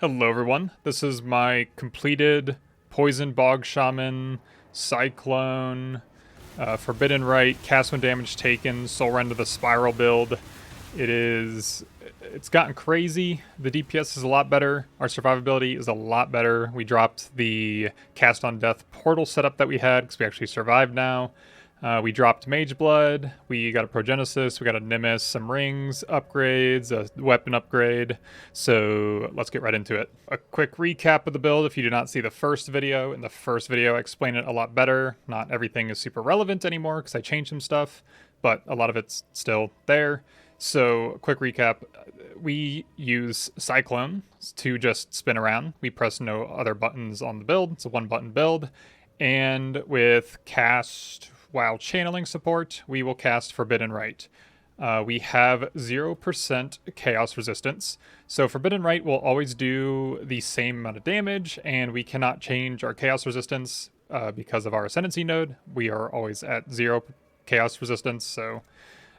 Hello everyone, this is my completed Poison Bog Shaman, Cyclone, Forbidden Rite, cast when damage taken, Soulrend of the Spiral build. It's gotten crazy. The DPS is a lot better, our survivability is a lot better. We dropped the cast on death portal setup that we had because we actually survived now. We dropped Mage Blood, we got a Progenesis, we got a Nimbus, some rings, upgrades, a weapon upgrade, so let's get right into it. A quick recap of the build if you did not see the first video. In the first video I explained it a lot better. Not everything is super relevant anymore because I changed some stuff, but a lot of it's still there. So, quick recap, we use Cyclone to just spin around. We press no other buttons on the build, it's a one button build, and with cast while channeling support, we will cast Forbidden Rite. We have 0% chaos resistance, so Forbidden Rite will always do the same amount of damage, and we cannot change our chaos resistance because of our ascendancy node. We are always at 0 chaos resistance, so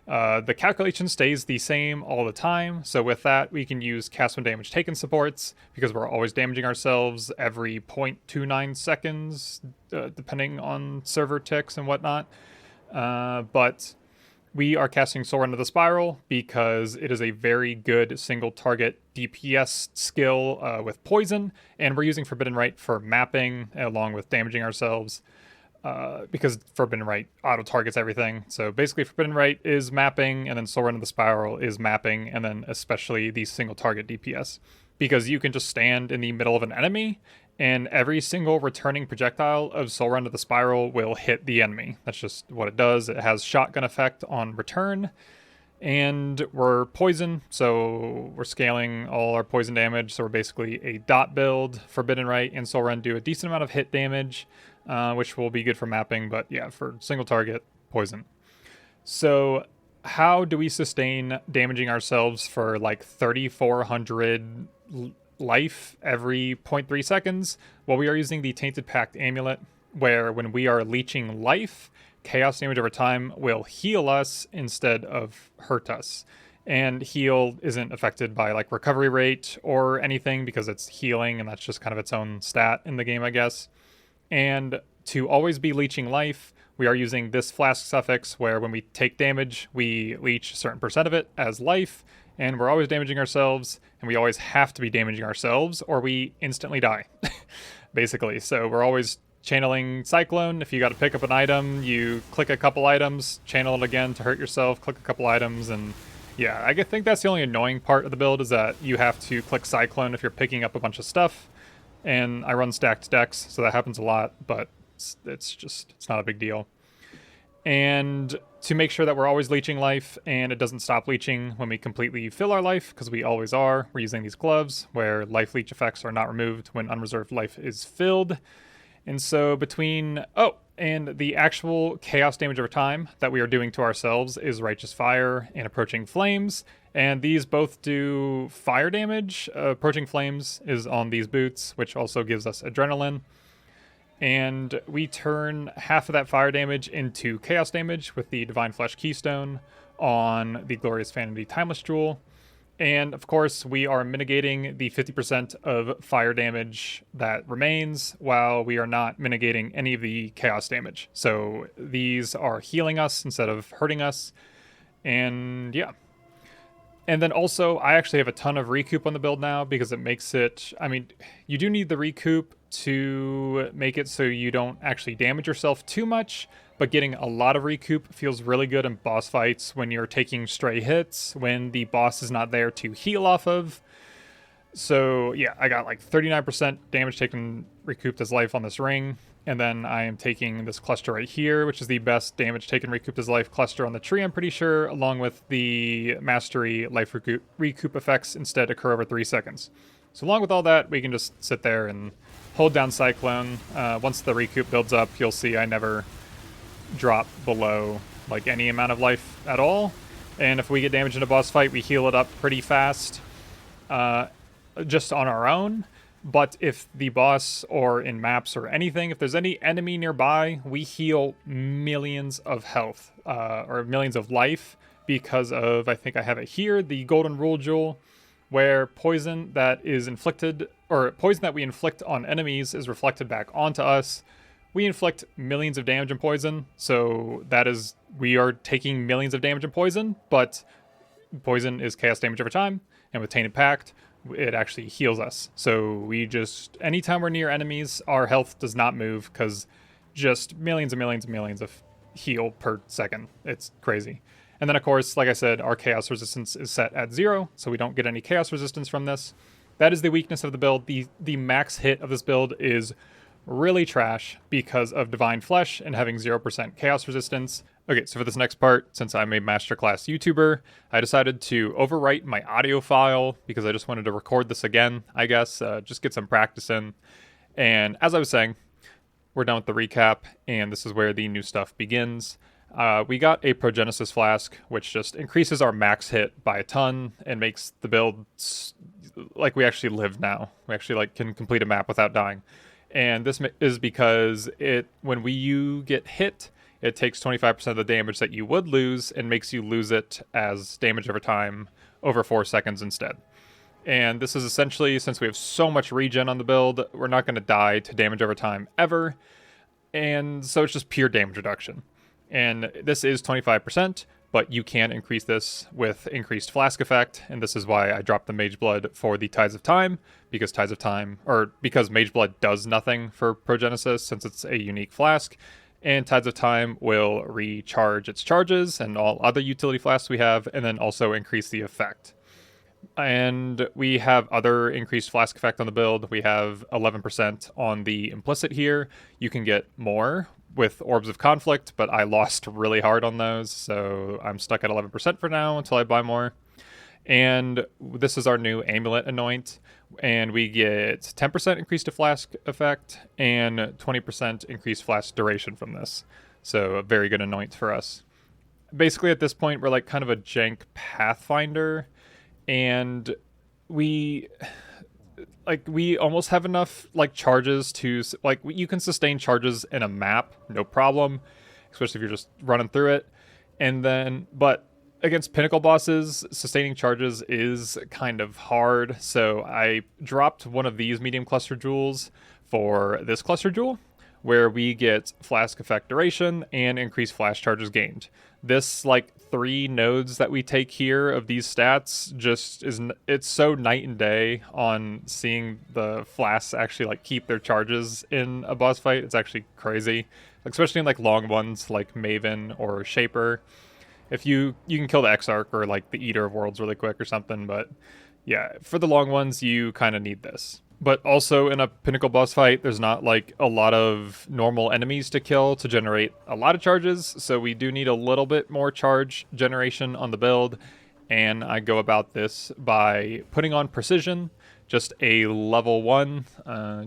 the calculation stays the same all the time. So with that, we can use cast when damage taken supports because we're always damaging ourselves every 0.29 seconds, depending on server ticks and whatnot. But we are casting Soulrend of the Spiral because it is a very good single target DPS skill with poison, and we're using Forbidden Rite for mapping along with damaging ourselves. Because Forbidden Rite auto-targets everything. So basically Forbidden Rite is mapping, and then Soulrend of the Spiral is mapping, and then especially the single target DPS. Because you can just stand in the middle of an enemy, and every single returning projectile of Soulrend of the Spiral will hit the enemy. That's just what it does. It has shotgun effect on return, and we're poison, so we're scaling all our poison damage, so we're basically a dot build. Forbidden Rite and Soulrend do a decent amount of hit damage, which will be good for mapping, but yeah, for single target, poison. So how do we sustain damaging ourselves for like 3,400 life every 0.3 seconds? Well, we are using the Tainted Pact Amulet, where when we are leeching life, chaos damage over time will heal us instead of hurt us. And heal isn't affected by like recovery rate or anything because it's healing, and that's just kind of its own stat in the game, I guess. And to always be leeching life, we are using this flask suffix where when we take damage, we leech a certain percent of it as life, and we're always damaging ourselves, and we always have to be damaging ourselves or we instantly die, basically. So we're always channeling Cyclone. If you got to pick up an item, you click a couple items, channel it again to hurt yourself, click a couple items, and yeah, I think that's the only annoying part of the build is that you have to click Cyclone if you're picking up a bunch of stuff. And I run stacked decks, so that happens a lot, but it's not a big deal. And to make sure that we're always leeching life and it doesn't stop leeching when we completely fill our life, because we always are, we're using these gloves where life leech effects are not removed when unreserved life is filled. And so and the actual chaos damage over time that we are doing to ourselves is Righteous Fire and Approaching Flames. And these both do fire damage. Approaching Flames is on these boots, which also gives us adrenaline. And we turn half of that fire damage into chaos damage with the Divine Flesh Keystone on the Glorious Vanity Timeless Jewel. And of course, we are mitigating the 50% of fire damage that remains while we are not mitigating any of the chaos damage. So these are healing us instead of hurting us. And yeah. And then also, I actually have a ton of recoup on the build now because it makes it, I mean, you do need the recoup to make it so you don't actually damage yourself too much, but getting a lot of recoup feels really good in boss fights when you're taking stray hits, when the boss is not there to heal off of. So yeah, I got like 39% damage taken recouped as life on this ring. And then I am taking this cluster right here, which is the best damage taken recouped as life cluster on the tree, I'm pretty sure, along with the mastery life recoup effects instead occur over 3 seconds. So along with all that, we can just sit there and hold down Cyclone. Once the recoup builds up, you'll see I never drop below like any amount of life at all. And if we get damaged in a boss fight, we heal it up pretty fast just on our own. But if the boss or in maps or anything, if there's any enemy nearby, we heal millions of health or millions of life because of, I think I have it here, the Golden Rule Jewel, where poison that is inflicted, or poison that we inflict on enemies is reflected back onto us. We inflict millions of damage and poison, so that is, we are taking millions of damage and poison, but poison is chaos damage over time, and with Tainted Pact, it actually heals us. So we just, anytime we're near enemies, our health does not move, because just millions and millions and millions of heal per second. It's crazy. And then, of course, like I said, our chaos resistance is set at 0, so we don't get any chaos resistance from this. That is the weakness of the build. The max hit of this build is really trash because of Divine Flesh and having 0% chaos resistance. Okay, so for this next part, since I'm a masterclass YouTuber, I decided to overwrite my audio file because I just wanted to record this again, I guess, just get some practice in. And as I was saying, we're done with the recap, and this is where the new stuff begins. We got a Progenesis Flask, which just increases our max hit by a ton and makes the build like we actually live now. We actually like can complete a map without dying. And this is because when you get hit, it takes 25% of the damage that you would lose and makes you lose it as damage over time over 4 seconds instead. And this is essentially, since we have so much regen on the build, we're not going to die to damage over time ever. And so it's just pure damage reduction. And this is 25%, but you can increase this with increased flask effect, and this is why I dropped the Mage Blood for the Tides of Time, because because Mage Blood does nothing for Progenesis since it's a unique flask, and Tides of Time will recharge its charges and all other utility flasks we have, and then also increase the effect. And we have other increased flask effect on the build. We have 11% on the implicit here. You can get more with Orbs of Conflict, but I lost really hard on those, so I'm stuck at 11% for now until I buy more. And this is our new Amulet Anoint, and we get 10% increased to flask effect and 20% increased flask duration from this. So a very good anoint for us. Basically at this point, we're like kind of a jank Pathfinder, and we almost have enough like charges to like you can sustain charges in a map, no problem, especially if you're just running through it. And then, but against pinnacle bosses, sustaining charges is kind of hard. So I dropped one of these medium cluster jewels for this cluster jewel, where we get flask effect duration and increased flash charges gained. This like 3 nodes that we take here of these stats it's so night and day on seeing the flasks actually like keep their charges in a boss fight. It's actually crazy, especially in like long ones like Maven or Shaper. If you can kill the Exarch or like the Eater of Worlds really quick or something, but yeah, for the long ones you kind of need this. But also in a pinnacle boss fight, there's not like a lot of normal enemies to kill to generate a lot of charges, so we do need a little bit more charge generation on the build. And I go about this by putting on Precision, just a level 1,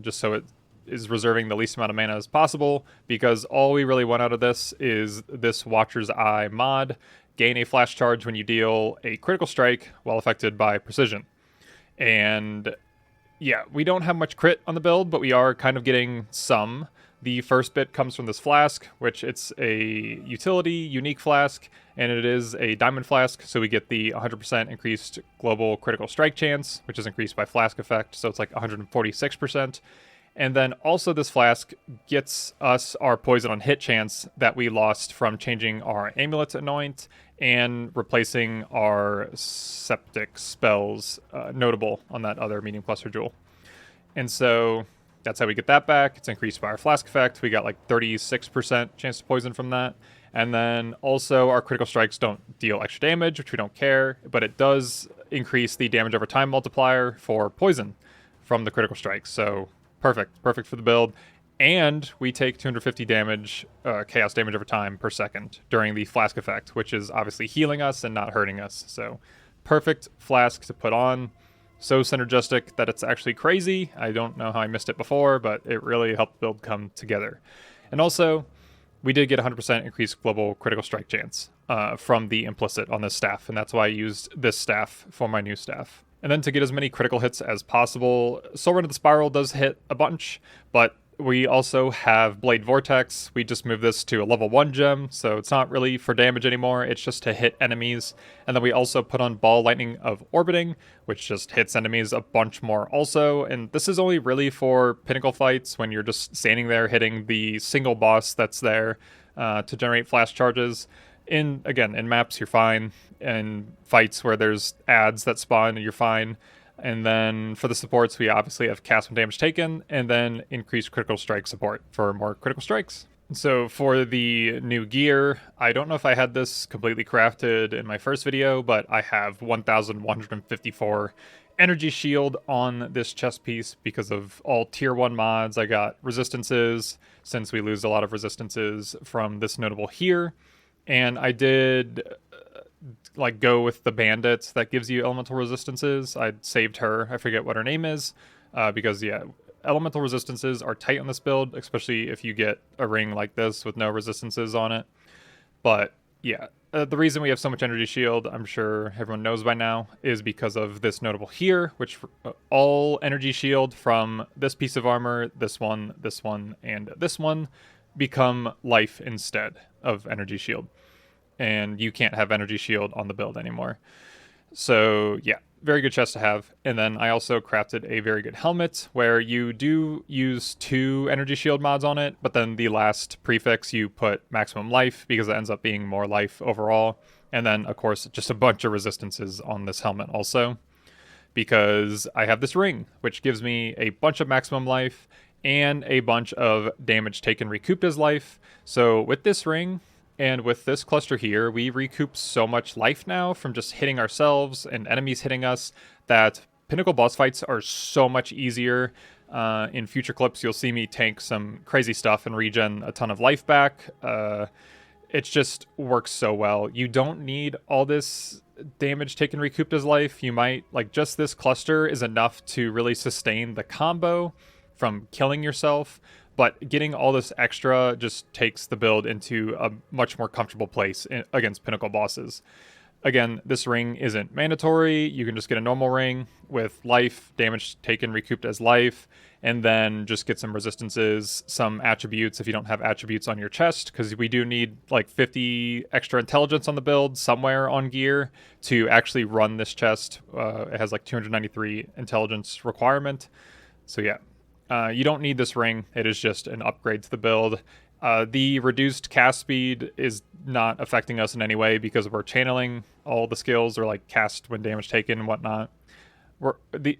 just so it is reserving the least amount of mana as possible, because all we really want out of this is this Watcher's Eye mod. Gain a flash charge when you deal a critical strike while affected by Precision. And yeah, we don't have much crit on the build, but we are kind of getting some. The first bit comes from this flask, which it's a utility, unique flask, and it is a diamond flask, so we get the 100% increased global critical strike chance, which is increased by flask effect, so it's like 146%. And then also this flask gets us our poison on hit chance that we lost from changing our Amulet Anoint and replacing our Septic spells, notable on that other medium cluster jewel. And so that's how we get that back. It's increased by our flask effect. We got like 36% chance to poison from that. And then also our critical strikes don't deal extra damage, which we don't care, but it does increase the damage over time multiplier for poison from the critical strikes. So perfect for the build. And we take 250 damage, chaos damage over time per second during the flask effect, which is obviously healing us and not hurting us. So perfect flask to put on. So synergistic that it's actually crazy. I don't know how I missed it before, but it really helped the build come together. And also, we did get 100% increased global critical strike chance from the implicit on this staff, and that's why I used this staff for my new staff. And then to get as many critical hits as possible, Soulrend of the Spiral does hit a bunch, but We also have Blade Vortex. We just moved this to a level 1 gem, so it's not really for damage anymore, it's just to hit enemies. And then we also put on Ball Lightning of Orbiting, which just hits enemies a bunch more also. And this is only really for pinnacle fights when you're just standing there hitting the single boss that's there to generate flash charges. In maps, you're fine. In fights where there's ads that spawn, you're fine. And then for the supports, we obviously have cast when damage taken, and then increased critical strike support for more critical strikes. So for the new gear, I don't know if I had this completely crafted in my first video, but I have 1,154 energy shield on this chest piece because of all tier 1 mods. I got resistances, since we lose a lot of resistances from this notable here. And I did like go with the bandit that gives you elemental resistances. I saved her. I forget what her name is, because yeah, elemental resistances are tight on this build, especially if you get a ring like this with no resistances on it. But yeah, the reason we have so much energy shield, I'm sure everyone knows by now, is because of this notable here, which all energy shield from this piece of armor, this one, and this one become life instead of energy shield. And you can't have energy shield on the build anymore. So yeah, very good chest to have. And then I also crafted a very good helmet where you do use 2 energy shield mods on it, but then the last prefix you put maximum life because it ends up being more life overall. And then of course just a bunch of resistances on this helmet also, because I have this ring which gives me a bunch of maximum life and a bunch of damage taken recouped as life. So with this ring and with this cluster here, we recoup so much life now from just hitting ourselves and enemies hitting us that pinnacle boss fights are so much easier. In future clips, you'll see me tank some crazy stuff and regen a ton of life back. It just works so well. You don't need all this damage taken recouped as life. You might, like, just this cluster is enough to really sustain the combo from killing yourself. But getting all this extra just takes the build into a much more comfortable place against pinnacle bosses. Again, this ring isn't mandatory. You can just get a normal ring with life, damage taken recouped as life, and then just get some resistances, some attributes if you don't have attributes on your chest, because we do need like 50 extra intelligence on the build somewhere on gear to actually run this chest. It has like 293 intelligence requirement. So yeah. You don't need this ring. It is just an upgrade to the build. The reduced cast speed is not affecting us in any way because we're channeling all the skills, or like cast when damage taken and whatnot. The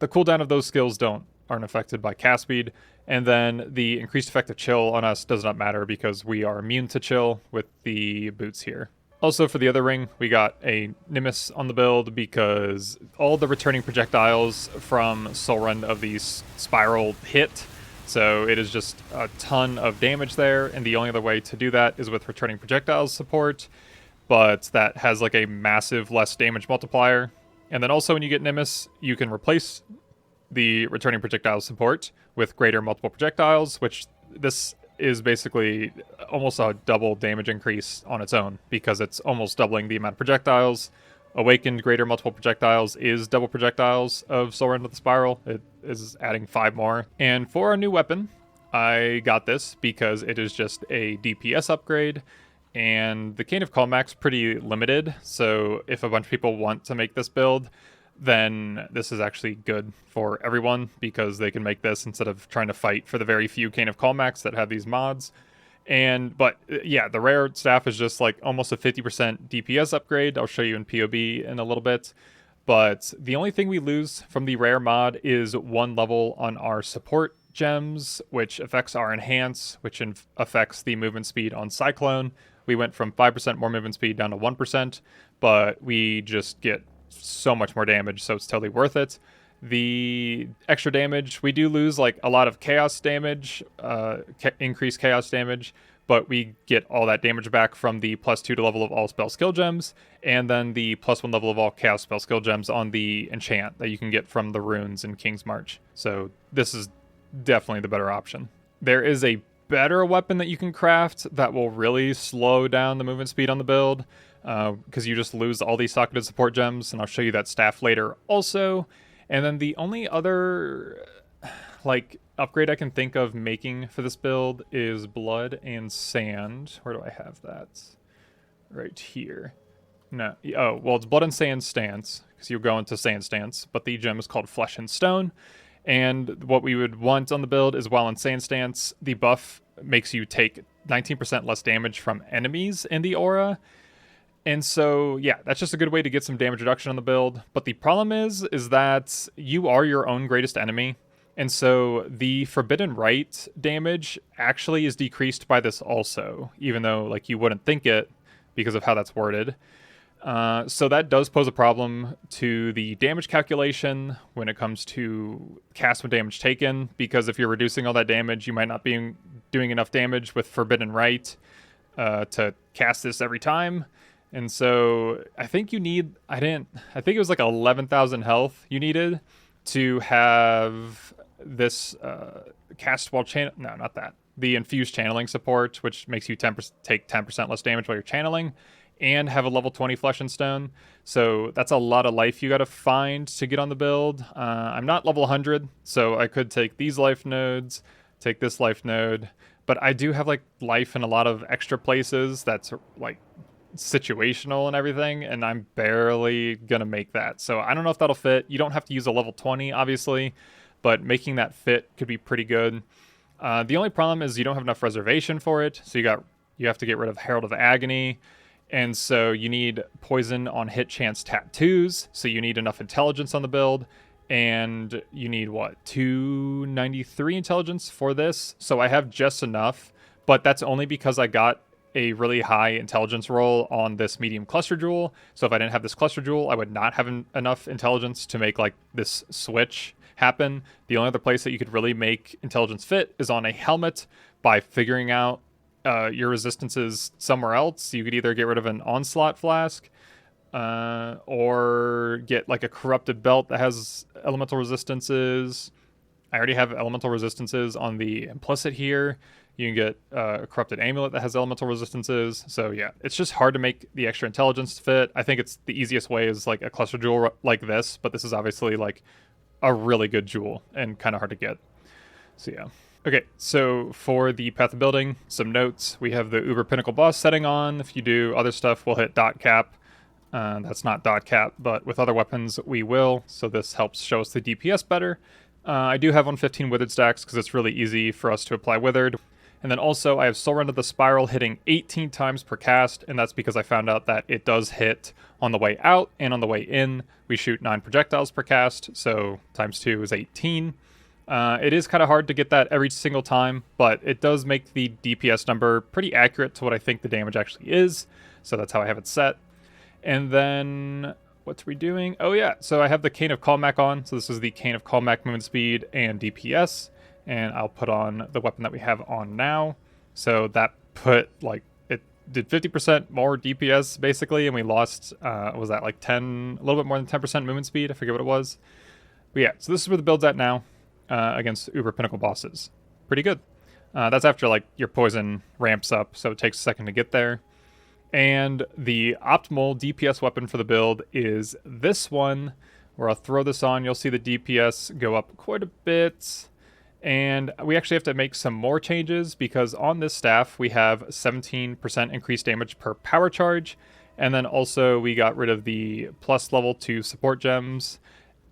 cooldown of those skills aren't affected by cast speed. And then the increased effective chill on us does not matter because we are immune to chill with the boots here. Also, for the other ring, we got a Nimbus on the build because all the returning projectiles from Soulrend of these spiral hit. So it is just a ton of damage there, and the only other way to do that is with returning projectiles support, but that has like a massive less damage multiplier. And then also when you get Nimbus, you can replace the returning projectile support with greater multiple projectiles, which this is basically almost a double damage increase on its own because it's almost doubling the amount of projectiles. Awakened greater multiple projectiles is double projectiles of Soulrend of the Spiral. It is adding 5 more. And for our new weapon, I got this because it is just a DPS upgrade, and the Cane of Calmac's pretty limited, so if a bunch of people want to make this build, then this is actually good for everyone because they can make this instead of trying to fight for the very few Cane of Calmacs that have these mods. But yeah, the rare staff is just like almost a 50% DPS upgrade. I'll show you in POB in a little bit. But the only thing we lose from the rare mod is 1 level on our support gems, which affects our enhance, which affects the movement speed on Cyclone. We went from 5% more movement speed down to 1%, but we just get so much more damage, so it's totally worth it. The extra damage, we do lose like a lot of chaos damage, increased chaos damage, but we get all that damage back from the +2 to level of all spell skill gems, and then the +1 level of all chaos spell skill gems on the enchant that you can get from the runes in King's March. So this is definitely the better option. There is a better weapon that you can craft that will really slow down the movement speed on the build, because you just lose all these socketed support gems, and I'll show you that staff later also. And then the only other like upgrade I can think of making for this build is Blood and Sand. Where do I have that? Right here. No. Oh, well, it's Blood and Sand Stance, because you go into Sand Stance, but the gem is called Flesh and Stone. And what we would want on the build is while in Sand Stance, the buff makes you take 19% less damage from enemies in the aura. And so, yeah, that's just a good way to get some damage reduction on the build. But the problem is that you are your own greatest enemy. And so the Forbidden Rite damage actually is decreased by this also, even though like you wouldn't think it because of how that's worded. So that does pose a problem to the damage calculation when it comes to cast when damage taken, because if you're reducing all that damage, you might not be doing enough damage with Forbidden Rite to cast this every time. And so I think you need, I think it was like 11,000 health you needed to have this cast while no, not that. The infused channeling support, which makes you take 10% less damage while you're channeling, and have a level 20 Flesh and Stone. So that's a lot of life you got to find to get on the build. I'm not level 100, so I could take these life nodes, take this life node, but I do have like life in a lot of extra places that's like situational and everything, and I'm barely gonna make that. So I don't know if that'll fit. You don't have to use a level 20, obviously, but making that fit could be pretty good. The only problem is you don't have enough reservation for it, so you have to get rid of Herald of Agony. And so you need poison on hit chance tattoos, so you need enough intelligence on the build, and you need, what, 293 intelligence for this? So I have just enough, but that's only because I got a really high intelligence roll on this medium cluster jewel. So if I didn't have this cluster jewel, I would not have enough intelligence to make like this switch happen. The only other place that you could really make intelligence fit is on a helmet by figuring out your resistances somewhere else. You could either get rid of an Onslaught Flask or get like a Corrupted Belt that has elemental resistances. I already have elemental resistances on the Implicit here. You can get a Corrupted Amulet that has elemental resistances. So yeah, it's just hard to make the extra intelligence fit. I think it's the easiest way is like a cluster jewel like this, but this is obviously like a really good jewel and kind of hard to get. So yeah. Okay, so for the path of building, some notes. We have the Uber Pinnacle boss setting on. If you do other stuff, we'll hit dot cap. That's not dot cap, but with other weapons, we will. So this helps show us the DPS better. I do have 115 Withered stacks because it's really easy for us to apply Withered. And then also I have Soulrend of the Spiral hitting 18 times per cast, and that's because I found out that it does hit on the way out and on the way in. We shoot 9 projectiles per cast, so times 2 is 18. It is kind of hard to get that every single time, but it does make the DPS number pretty accurate to what I think the damage actually is. So that's how I have it set. And then what's we doing? Oh yeah, so I have the Cane of Calmac on. So this is the Cane of Calmac movement speed and DPS. And I'll put on the weapon that we have on now. So that put like, it did 50% more DPS basically, and we lost, was that like 10, a little bit more than 10% movement speed? I forget what it was. But yeah, so this is where the build's at now. Against Uber Pinnacle bosses. Pretty good. That's after like your poison ramps up, so it takes a second to get there. And the optimal DPS weapon for the build is this one, where I'll throw this on. You'll see the DPS go up quite a bit. And we actually have to make some more changes because on this staff we have 17% increased damage per power charge. And then also we got rid of the plus level 2 support gems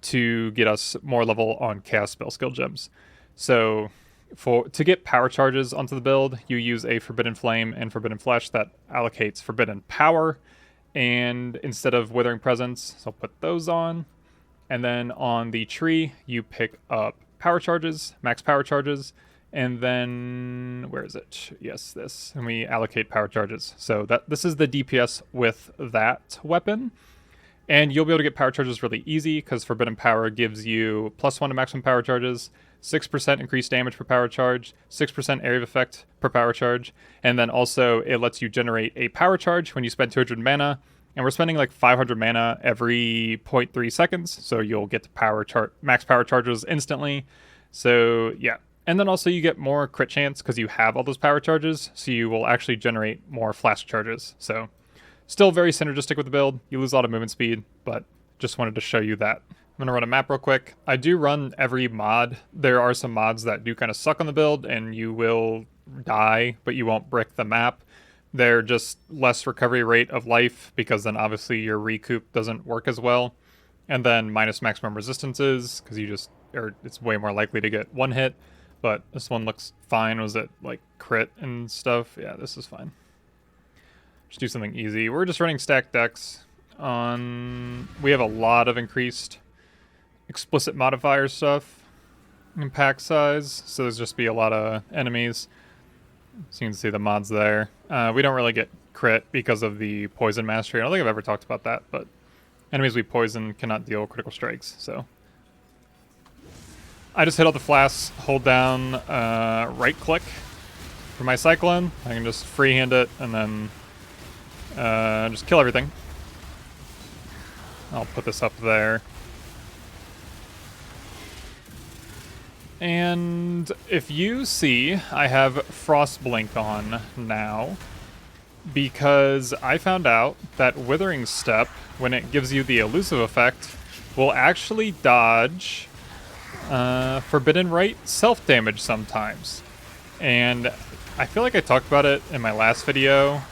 to get us more level on Chaos Spell Skill gems. So to get power charges onto the build, you use a Forbidden Flame and Forbidden Flesh that allocates Forbidden Power, and instead of Withering Presence, so I'll put those on. And then on the tree, you pick up power charges, max power charges, and then, where is it? Yes, this, and we allocate power charges. So this is the DPS with that weapon. And you'll be able to get power charges really easy because Forbidden Power gives you +1 to maximum power charges, 6% increased damage per power charge, 6% area of effect per power charge, and then also it lets you generate a power charge when you spend 200 mana, and we're spending like 500 mana every 0.3 seconds, so you'll get the max power charges instantly. So yeah, and then also you get more crit chance because you have all those power charges, so you will actually generate more flash charges. So still very synergistic with the build. You lose a lot of movement speed, but just wanted to show you that. I'm going to run a map real quick. I do run every mod. There are some mods that do kind of suck on the build, and you will die, but you won't brick the map. They're just less recovery rate of life, because then obviously your recoup doesn't work as well. And then minus maximum resistances, because it's way more likely to get one hit. But this one looks fine. Was it like crit and stuff? Yeah, this is fine. Just do something easy. We're just running stacked decks on... We have a lot of increased explicit modifier stuff in pack size, so there's just be a lot of enemies. So you can see the mods there. We don't really get crit because of the poison mastery. I don't think I've ever talked about that, but enemies we poison cannot deal critical strikes, so... I just hit all the flasks, hold down right click for my Cyclone. I can just freehand it and then just kill everything. I'll put this up there. And if you see, I have Frostblink on now because I found out that Withering Step, when it gives you the elusive effect, will actually dodge Forbidden Rite self-damage sometimes. And I feel like I talked about it in my last video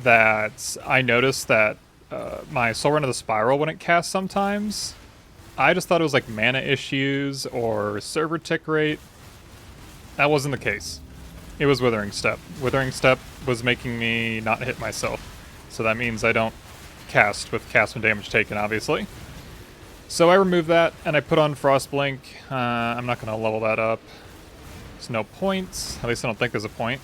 that I noticed that my Soulrend of the Spiral wouldn't cast sometimes. I just thought it was like mana issues or server tick rate. That wasn't the case. It was Withering Step. Withering Step was making me not hit myself. So that means I don't cast with cast and damage taken, obviously. So I removed that and I put on Frostblink. I'm not going to level that up. There's no points. At least I don't think there's a point.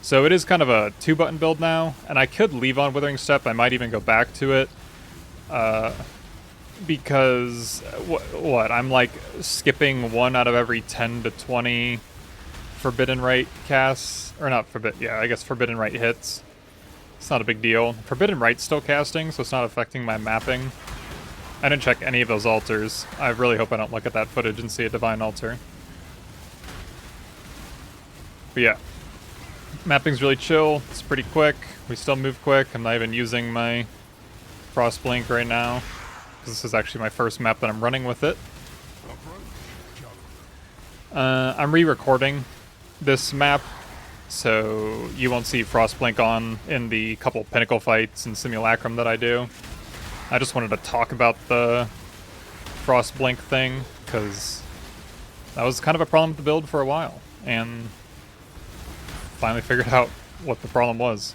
So it is kind of a 2-button build now, and I could leave on Withering Step. I might even go back to it. Because, what? I'm like skipping 1 out of every 10 to 20 Forbidden Rite casts. Or not Forbidden, yeah, I guess Forbidden Rite hits. It's not a big deal. Forbidden Rite's still casting, so it's not affecting my mapping. I didn't check any of those altars. I really hope I don't look at that footage and see a Divine Altar. But yeah. Mapping's really chill. It's pretty quick. We still move quick. I'm not even using my Frostblink right now, because this is actually my first map that I'm running with it. I'm re-recording this map, so you won't see Frostblink on in the couple Pinnacle fights and Simulacrum that I do. I just wanted to talk about the Frostblink thing, because that was kind of a problem with the build for a while, and finally figured out what the problem was.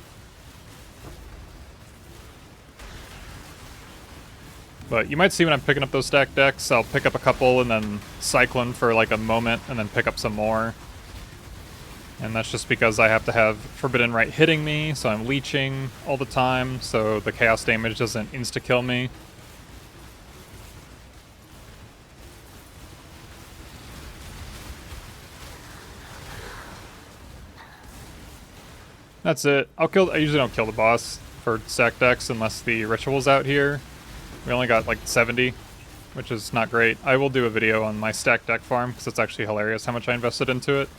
But you might see when I'm picking up those stacked decks, I'll pick up a couple and then Cyclone for like a moment and then pick up some more. And that's just because I have to have Forbidden Rite hitting me, so I'm leeching all the time, so the chaos damage doesn't insta-kill me. That's it. I usually don't kill the boss for stacked decks unless the ritual's out here. We only got like 70, which is not great. I will do a video on my stacked deck farm, because it's actually hilarious how much I invested into it.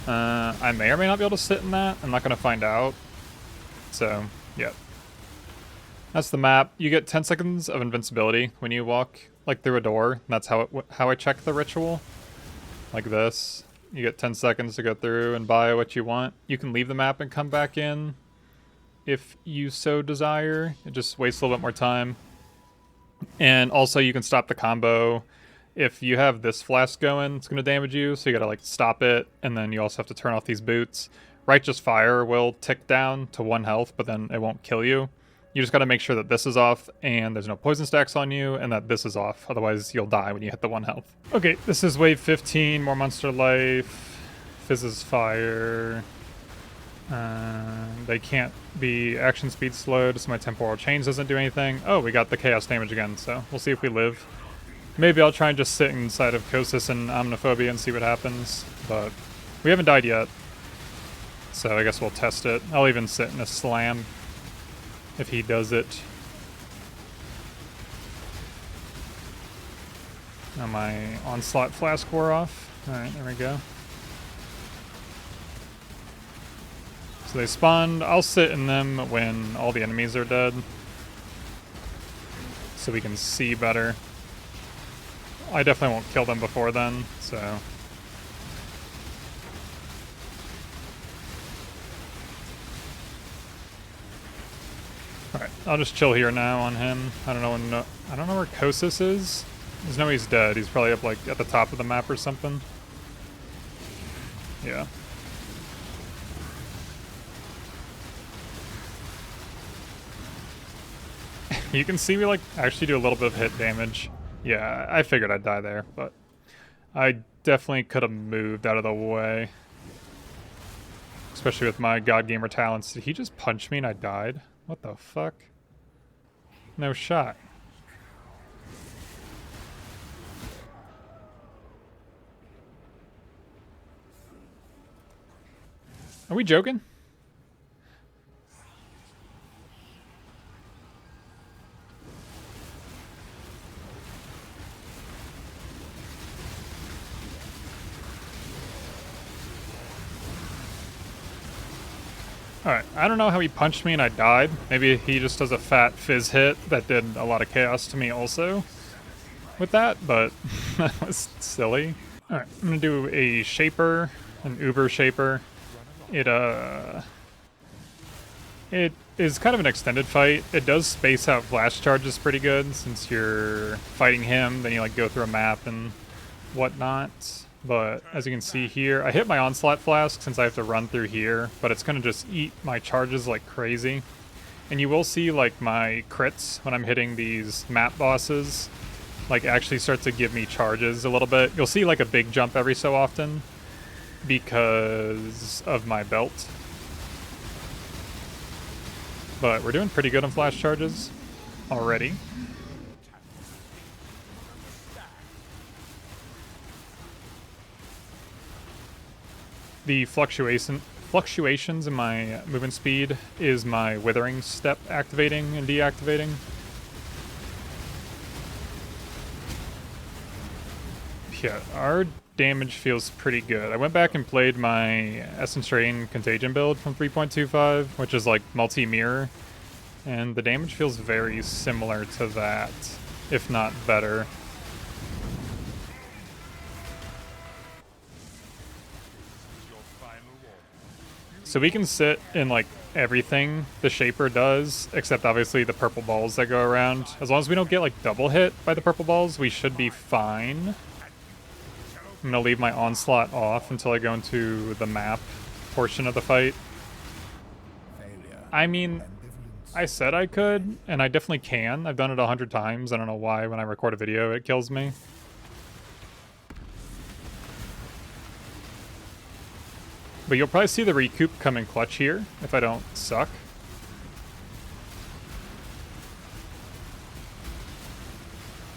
I may or may not be able to sit in that. I'm not going to find out. So, yeah. That's the map. You get 10 seconds of invincibility when you walk like through a door. And that's how I check the ritual. Like this. You get 10 seconds to go through and buy what you want. You can leave the map and come back in if you so desire. It just wastes a little bit more time. And also you can stop the combo. If you have this flask going, it's going to damage you, so you got to like stop it, and then you also have to turn off these boots. Righteous Fire will tick down to 1 health, but then it won't kill you. You just got to make sure that this is off, and there's no poison stacks on you, and that this is off. Otherwise, you'll die when you hit the 1 health. Okay, this is wave 15, more monster life, fizzes fire. They can't be action speed slowed, so my temporal change doesn't do anything. Oh, we got the chaos damage again, so we'll see if we live. Maybe I'll try and just sit inside of Kosis and Omniphobia and see what happens, but we haven't died yet, so I guess we'll test it. I'll even sit in a slam if he does it. Now my onslaught flask wore off. Alright, there we go. So they spawned. I'll sit in them when all the enemies are dead. so we can see better. I definitely won't kill them before then, so... Alright, I'll just chill here now on him. I don't know where Kosas is. There's no he's dead. He's probably up like at the top of the map or something. Yeah. You can see me like actually do a little bit of hit damage. Yeah, I figured I'd die there, but I definitely could have moved out of the way. Especially with my God Gamer talents. Did he just punch me and I died? What the fuck? No shot. Are we joking? Alright, I don't know how he punched me and I died. Maybe he just does a fat fizz hit that did a lot of chaos to me also with that, but that was silly. Alright, I'm gonna do a Shaper, an Uber Shaper. It is kind of an extended fight. It does space out flash charges pretty good since you're fighting him, then you like go through a map and whatnot. But as you can see here, I hit my Onslaught Flask since I have to run through here, but it's gonna just eat my charges like crazy. And you will see like my crits when I'm hitting these map bosses, like actually start to give me charges a little bit. You'll see like a big jump every so often because of my belt. But we're doing pretty good on flash charges already. The fluctuations in my movement speed is my Withering Step activating and deactivating. Yeah, our damage feels pretty good. I went back and played my Essence Drain Contagion build from 3.25, which is like multi-mirror, and the damage feels very similar to that, if not better. So we can sit in like everything the Shaper does, except obviously the purple balls that go around. As long as we don't get like double hit by the purple balls, we should be fine. I'm gonna leave my Onslaught off until I go into the map portion of the fight. I mean, I said I could, and I definitely can. I've done it 100 times. I don't know why when I record a video it kills me. But you'll probably see the recoup come in clutch here, if I don't suck.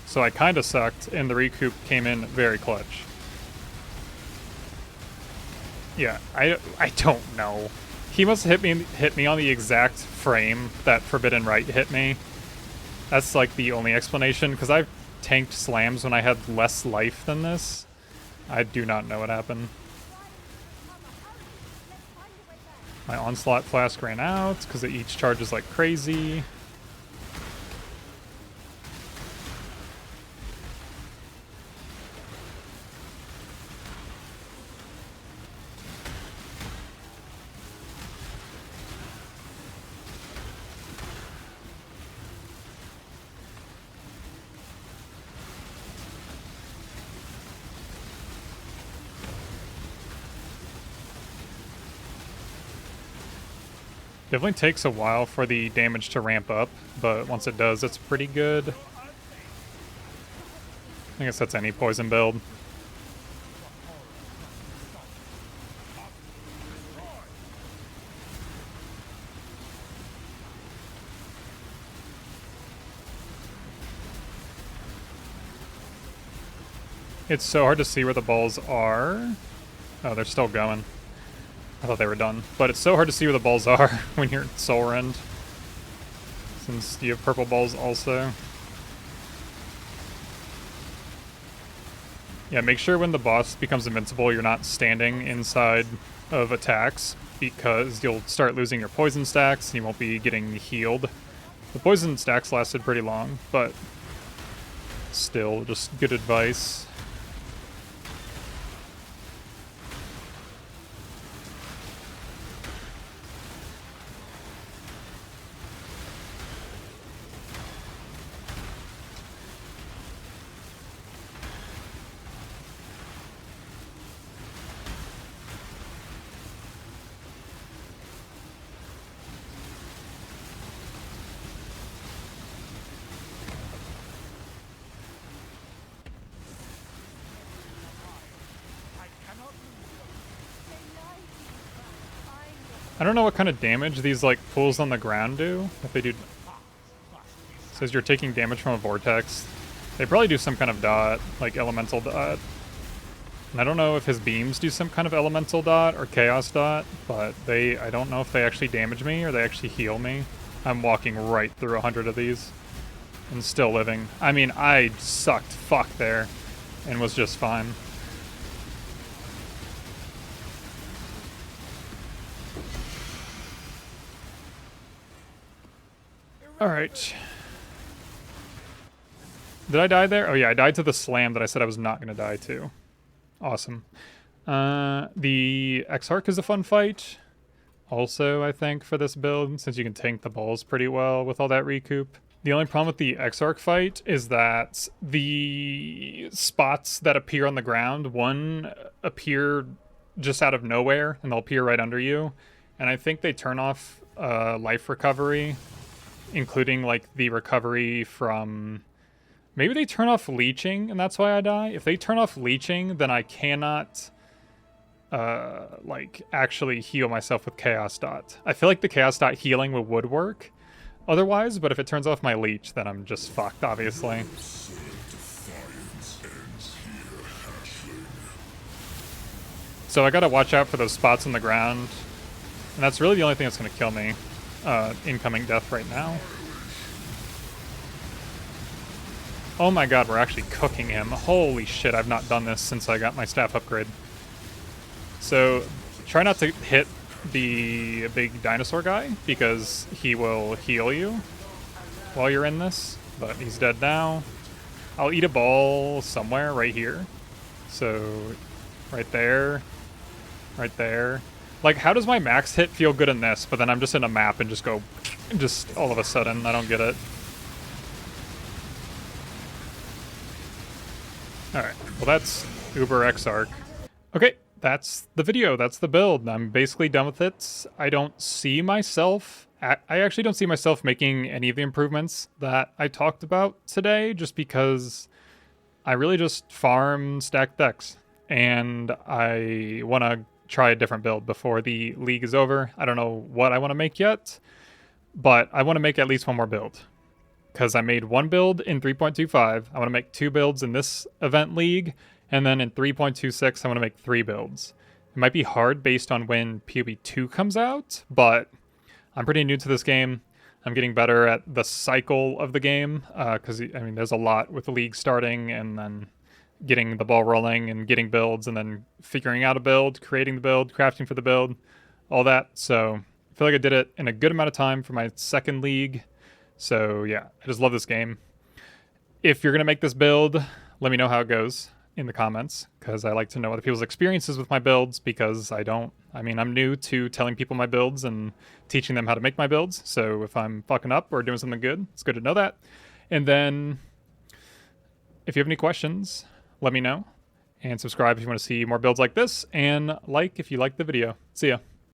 So I kinda sucked, and the recoup came in very clutch. Yeah, I don't know. He must have hit me on the exact frame that Forbidden Rite hit me. That's like the only explanation, because I've tanked slams when I had less life than this. I do not know what happened. My Onslaught Flask ran out because it each charges like crazy. Definitely takes a while for the damage to ramp up, but once it does, it's pretty good. I guess that's any poison build. It's so hard to see where the balls are. Oh, they're still going. I thought they were done. But it's so hard to see where the balls are when you're at Soulrend, since you have purple balls also. Yeah, make sure when the boss becomes invincible you're not standing inside of attacks, because you'll start losing your poison stacks and you won't be getting healed The poison stacks lasted pretty long, but still, just good advice. I don't know what kind of damage these like pools on the ground do. If they do, it says you're taking damage from a vortex. They probably do some kind of dot, like elemental dot. And I don't know if his beams do some kind of elemental dot or chaos dot, but I don't know if they actually damage me or they actually heal me. I'm walking right through 100 of these and still living. I mean, I sucked fuck there and was just fine. Alright. Did I die there? Oh yeah, I died to the slam that I said I was not going to die to. Awesome. The Exarch is a fun fight. Also, I think, for this build, since you can tank the balls pretty well with all that recoup. The only problem with the Exarch fight is that the spots that appear on the ground, one appear just out of nowhere, and they'll appear right under you. And I think they turn off life recovery, including like the recovery from... Maybe they turn off leeching, and that's why I die. If they turn off leeching, then I cannot, like, actually heal myself with Chaos Dot. I feel like the Chaos Dot healing would work otherwise, but if it turns off my leech, then I'm just fucked, obviously. So I gotta watch out for those spots on the ground, and that's really the only thing that's gonna kill me. Incoming death right now. Oh my god, we're actually cooking him. Holy shit, I've not done this since I got my staff upgrade. So, try not to hit the big dinosaur guy, because he will heal you while you're in this, but he's dead now. I'll eat a ball somewhere right here. So, right there. Right there. Like, how does my max hit feel good in this, but then I'm just in a map and just go, just all of a sudden, I don't get it. Alright, well that's Uber Exarch. Okay, that's the video, that's the build. I'm basically done with it. I don't see myself, I actually don't see myself making any of the improvements that I talked about today, just because I really just farm stacked decks. And I want to try a different build before the league is over. I don't know what I want to make yet, but I want to make at least one more build. Because I made one build in 3.25, I want to make 2 builds in this event league, and then in 3.26, I want to make 3 builds. It might be hard based on when PoE 2 comes out, but I'm pretty new to this game. I'm getting better at the cycle of the game, because, I mean, there's a lot with the league starting, and then getting the ball rolling, and getting builds, and then figuring out a build, creating the build, crafting for the build, all that. So I feel like I did it in a good amount of time for my second league. So yeah, I just love this game. If you're going to make this build, let me know how it goes in the comments, because I like to know other people's experiences with my builds, because I'm new to telling people my builds and teaching them how to make my builds. So if I'm fucking up or doing something good, it's good to know that. And then if you have any questions, let me know, and subscribe if you want to see more builds like this, and like if you like the video. See ya.